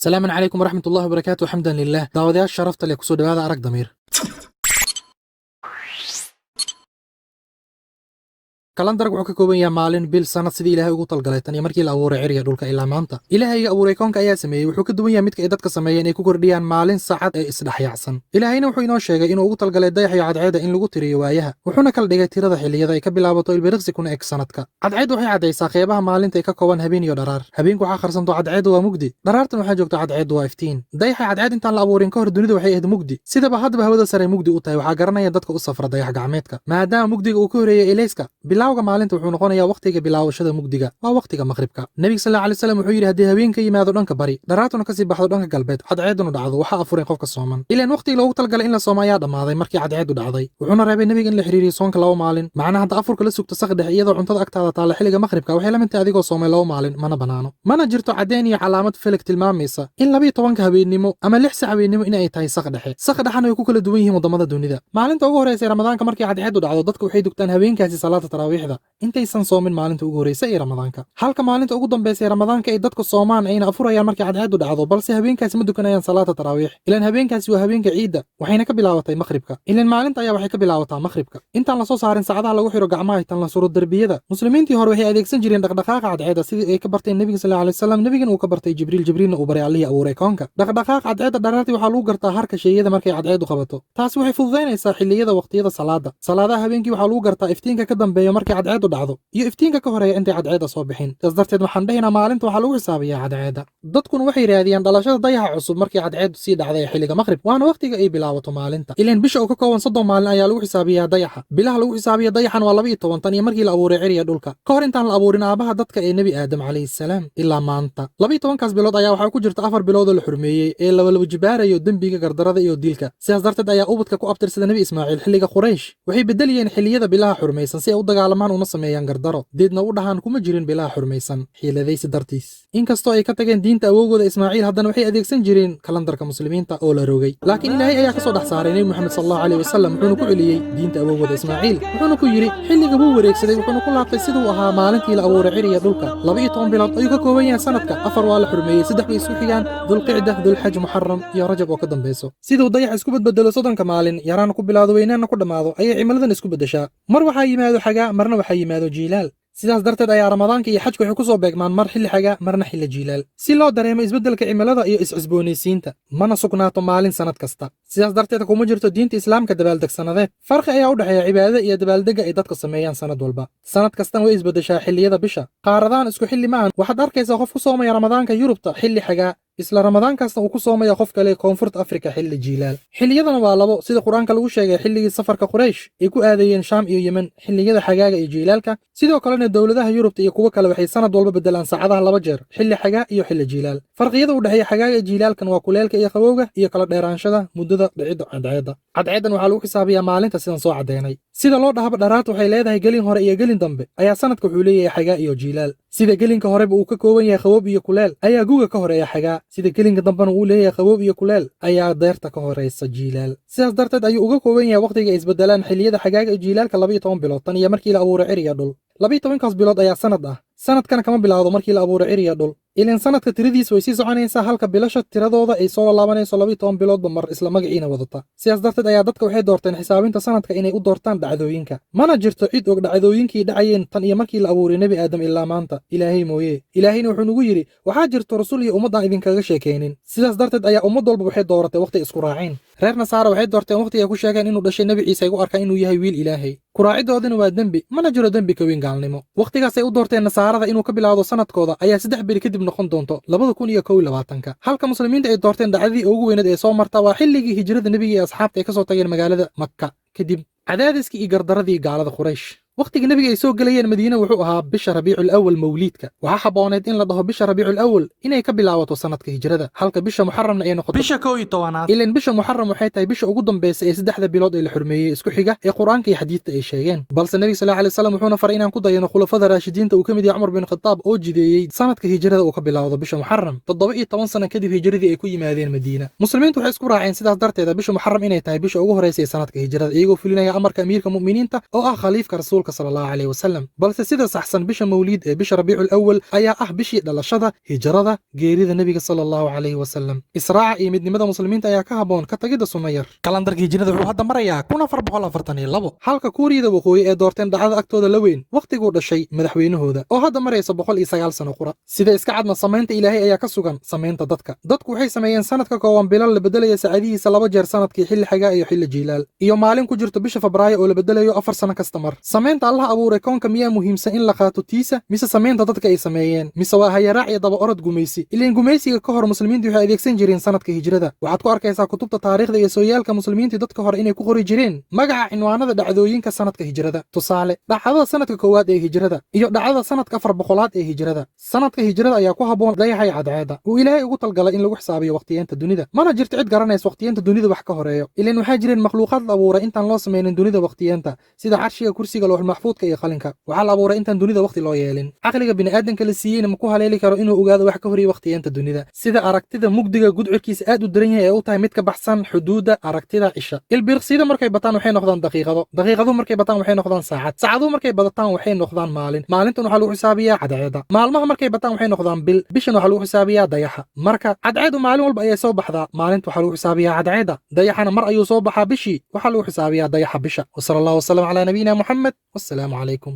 السلام عليكم ورحمة الله وبركاته. حمدا لله. داودyaasha sharafta leh kusoo dhawaada arag damiir. kalandarku wuxuu ka kooban yahay maalin bil sanad sidii ilaahay ugu talgalay tan iyo markii la abuuray ciriga dhulka ilaa maanta. ilaahayga abuuray koonka ayaa sameeyey wuxuu ka duwan yahay midka ay dadka sameeyeen ay ku kordhiyaan maalin saacad ee isdhaxyaacsan. ilaahayna wuxuu inoo sheegay inuu ugu talgalay dayax iyo cadceeda in lagu tiriyo waayaha, wuxuuna kala dhigay tirada xilliyada ay ka bilaabato ilbiriqsi kuna eg sanadka. cadceed waxay caddaysaa qeybaha maalinta ay ka kooban habeen iyo dharaar. habeenku waxaa qarsanto cadceedu waa mugdi, dharaartan waxaa joogta cadceedu waa iftiin. dayaxa cadceed intaan la abuurin ka hor dunidu waxay ahayd mugdi, sidaba haddaba hawada sare mugdi u tahay waxaa garanaya dadka u safra dayax gacmeedka. maadaama mugdiga uu ka horeeyay ilayska, bilowga maalinta wuxuu noqonayaa waqtiga bilaawashada mugdiga waa waqtiga maqribka. nabiga sallallahu alayhi wasallam wuxuu yiri haddii habeenka yimaado dhanka bari, dharaartuna kasii baxdo dhanka galbeed, cadceeduna dhacdo waxaa afurin qofka sooman. ilaan waqtiga loogu talgalay in la soomo ayaa dhammaaday markii cadceedu dhacday. wuxuuna reebay nabiga in la xiriiriyo soonka 2 maalin. macnaha hadda afurka la sugto saqdhex iyadoo cuntada agtaada taala xilliga maqribka waxay la mid tahay adigoo soomay 2 maalin, mana banaano. mana jirto caddeyn iyo calaamad feleg tilmaamaysa in 12 habeenimo ama 6 saac habeenimo in ay tahay saqdhexe. saqdhexana way ku kala duwan yihiin wadamada dunida. maalinta ugu horeysa ramadaanka markii cadceedu dhacdo dadku waxay dugtaan habeenkaasi salaada taraawiixda intaysan soomin maalinta ugu horeysa ee ramadaanka. halka maalinta ugu dambaysa ee ramadaanka ay dadku soomaan ayna afurayaan markii cadceedu dhacdo, balse habeenkaasi ma dukanayaan salaada taraawiix. ilaan habeenkaasi waa habeenka ciidda waxayna ka bilaabatay maqribka. ilaan maalinta ayaa waxay ka bilaabataa maqribka. intaan la soo saarin saacadaha lagu xiro gacmaha tan la suro darbiyada, muslimiintii hore waxay adeegsan jireen dhaqdhaqaaqa cadceeda sidii ay ka barteen nabiga sallallahu alayhi wasallam. nabigan uu ka bartay jibriilna uu baray allihii abuuray koonka. dhaqdhaqaaqa cadceeda dharaartii waxaa lagu gartaa harka sheeyada markay cadceedu qabato. taasi waxay fududaynaysaa xilliyada waqtiyada salaadaha habeenkii waxaa lagu gartaa iftiinka ka dambeeya markay cadceedu dhacdo iyo iftiinka ka horeeya intay cadceeda soo bixin. taas darteed waxaan dhahaynaa maalinta waxaa lagu xisaabiyaa cadceeda. dadkuna waxay raadiyaan dhalashada dayaxa cusub markii cadceedu sii dhacday xilliga maqrib, waana waqtiga ay bilaabato maalinta. ilaan bisha oo ka kooban 30 maalin ayaa lagu xisaabiyaa dayaxa. bilaha lagu xisaabiya dayaxan waa 12 tan iyo markii la abuuray ciriga dhulka ka hor intaan la abuurin aabaha dadka ee nebi aadam calayhi salaam ilaa maanta. 12kaas bilood ayaa waxaa ku jirta 4 bilood oo la xurmeeyey ee laba jibaarayo dembiga gardarada iyo dilka. sidaas darteed ayaa ubadka ku abtirsada nebi ismaaciil xilliga quraysh waxay bedeliyeen xilliyada bilaha xurmaysan si ay u dagaalamaan una sameeyaan gardaro, deedna u dhahaan kuma jirin bilaha xurmaysan xiiladaysi dartiis. inkastoo ay ka tageen diinta awowgooda ismaaciil, haddana waxay adeegsan jireen kalandarka muslimiinta oo la rogay. laakiin ilaahay ayaa ka soo dhex saaray nebi moxamed sallallahu alayhi wasallam, wuxuuna ku celiyey diinta awowgooda ismaaciil. wuxuuna ku yidhi xilliga buu wareegsaday, wuxuuna ku laabtay siduu ahaa maalintii la abuuray ciriga dhulka. 12 bilood ayuu ka kooban yahay sanadka. 4 waa la xurmeeyey, 3 bay isu xigaan, dulqicda, dulxaj, muxaram iyo rajab oo ka dambayso. siduu dayax isku badbedelo 30 maalin, yaraana ku bilaado weynaana ku dhammaado, ayay cimiladan isku beddeshaa. mar waxaa yimaado xagaa, marna waxaa yimaado jiilaal. sidaas darteed ayaa ramadaanka iyo xajku waxay ku soo beegmaan mar xilli xagaa marna xilli jiilaal, si loo dareemo isbeddelka cimilada iyo is-cusboonaysiinta. mana sugnaato maalin sanad kasta. sidaas darteed kuma jirto diinta islaamka dabaaldeg sanadeed. farqi ayaa u dhexeeya cibaadada iyo dabaaldega ay dadka sameeyaan sanad walba. sanad kastan way isbeddeshaa xilliyada bisha. qaaradaan isku xilli maahan. waxaad arkaysaa qof ku soomaya ramadaanka yurubta xilli xagaa, isla ramadaankaasna uu ku soomaya qof kale koonfurta afrika xilli jiilaal. xilliyadana waa labo, sida qur-aanka lagu sheegay xilligii safarka quraysh ay ku aadayeen shaam iyo yemen xilliyada xagaaga iyo jiilaalka. sidoo kalena dowladaha yurubta iyo kuwo kale waxay sanad walba bedelaan saacadaha 2 jeer, xilli xagaa iyo xilli jiilaal. farqiyada u dhexeeya xagaaga iyo jiilaalkan waa kuleelka iyo qabowga iyo kala dheeraanshada muddada dhicidda cadceedda. cadceeddan waxaa lagu xisaabiyaa maalinta sidan soo caddeynay. sida loo dhahaba dharaarta waxay leedahay gelin hore iyo gelin dambe, ayaa sanadka wuxuu leeyahay xagaa iyo jiilaal. sida gelinka horeba uu ka kooban yahay qabow iyo kuleel, ayaa guga ka horeeya xagaa. sida gelinka dambena uu leeyahay qabow iyo kuleel, ayaa deerta ka horeysa jiilaal. sidaas darteed ayuu uga kooban yahay waqtiga ay isbedelaan xilliyada xagaaga iyo jiilaalka 12 bilood tan iyo markii la abuuray ciriga dhul. 12kaas bilood ayaa sanad ah. sanadkana kama bilaawdo markii la abuuray ciriga dhul. ilaan sanadka tiradiisa way sii soconaysaa, halka bilasha tiradooda ay soo laabanayso 12 biloodba mar isla magaciina wadata. sidaas darteed ayaa dadka waxay doorteen xisaabinta sanadka inay u doortaan dhacdooyinka. mana jirto cid og dhacdooyinkii dhacayeen tan iyo markii la abuuray nebi aadam ilaa maanta, ilaahay mooye. ilaahayna wuxuu nagu yidhi waxaa jirto rasul iyo ummad aan idinkaga sheekaynin. sidaas darteed ayaa ummad walba waxay dooratay waqti isku raaceen. reer nasaara waxay doorteen waqti ay ku sheegeen inuu dhashay nebi ciise ay u arkaan inuu yahay wiil ilaahay. kuraacidoodina waa dembi, mana jiro dembi ka weyn gaalnimo. waqtigaasay u doorteen nasaarada inuu ka bilaawdo sanadkooda ayaa 3 beri kadib noqon doonto 2021. halka muslimiinta ay doorteen dhacdadii ugu weyneed ee soo marta waa xilligii hijrada nebiga iyo asxaabta ay ka soo tageen magaalada Makka kadib cadaadiskii iyo gardaradii gaalada Quraysh. waqtiga nebiga ay soo galayeen madiina wuxuu ahaa bisha rabiicul awal mawliidka. waxaa habooneed in la dhaho bisha rabiicul awal inay ka bilaabato sanadka hijrada, halka bisha muxaramna ay noqoto bisha 11aad. ilaan bisha muxaram waxay tahay bisha ugu dambaysa ee 3 bilood ee la xurmeeyey isku xiga ee qur-aanka iyo xadiidta ay sheegeen. balse nebiga sallallahu alayhi wasallam wuxuuna faray inaan ku dayano khulafada raashidiinta uu ka mid yahay Umar bin Khattab oo jideeyey sanadka hijrada uu ka bilaawdo bisha muxaram 17 sano kadib hijradii ay ku yimaadeen madiina. muslimiintu waxay isku raaceen sidaas darteed bisha muxaram inay tahay bisha ugu horeysa ee sanadka hijrada, iyagoo fulinaya amarka amiirka mu'miniinta oo ah khaliifka rasuulka rasuulka sallallahu alayhi wasallam balse sida saxsan bisha mawliid ee bisha rabiicul awwal ayaa ah bishii dhalashada hijrada geerida nabiga sallallahu alayhi wasallam israaca iyo midnimada muslimiinta ayaa ka haboon ka tagida sunno yar kalandarka hijrada wuxuu hadda marayaa 1442 halka kuuriyada waqooyi ee doorteen dhacdada agtooda la weyn waqtiguu dhashay madaxweynahooda oo hadda maraysa 109 sano qura sida iska cadna samaynta ilaahay ayaa ka sugan samaynta dadka dadku waxay sameeyeen sanadka kooban bilal la bedelaya saacadihiisa 2 jeer sanadkii xilli xagaa iyo xilli jiilaal iyo maalin ku jirto bisha Febraayo oo la bedelayo 4 sano kasta mar samaynta Allah abuuray koonka miyaa muhiimsan in la qaato tiisa mise samaynta dadka ay sameeyeen mise waa hayaraac iyo daba orod gumaysi ileen gumaysiga ka hor muslimiintu waxay adeegsan jireen sanadka hijrada waxaad ku arkaysaa kutubta taariikhda iyo sooyaalka muslimiinta dadka hore inay ku qori jireen magaca cinwaanada dhacdooyinka sanadka hijrada tusaale dhacdada sanadka koowaad ee hijrada iyo dhacdada sanadka 400aad ee hijrada sanadka hijrada ayaa ku haboon dayaxay cadceeda uu ilaahay ugu talgalay in lagu xisaabiyo waqtiyeenta dunida mana jirto cid garanaysa waqtiyeenta dunida wax ka horeeyo ileen waxaa jireen makhluuqaad la abuuray intaan loo samaynin dunida waqtiyeenta sida carshiga kursiga looxul maxfuudka iyo qalinka waxaa la abuuray intaan dunida waqti loo yeelin caqliga bini'aadanka la siiyeyna ma ku haleeli karo inuu ogaado wax ka horreeya waqtiyeenta dunida sida aragtida mugdiga gudcurkiisa aad u daran yahay ee u tahay mid ka baxsan xuduudda aragtida cisha ilbiriqsiyada markay bataan waxay noqdaan daqiiqado markay bataan waxay noqdaan saacad saacaduhu markay badataan waxay noqdaan maalin maalintan waxaa lagu xisaabiyaa cadceeda maalmaha markay bataan waxay noqdaan bil bishan waxaa lagu xisaabiyaa dayaxa marka cadceedu maalin walba ayay soo baxdaa maalinta waxaa lagu xisaabiyaa cadceeda dayaxana mar ayuu soo baxaa bishii waxaa lagu xisaabiyaa dayaxa bisha wa sallallahu wasallam ala nabiyina muhammad wassalaamu calaykum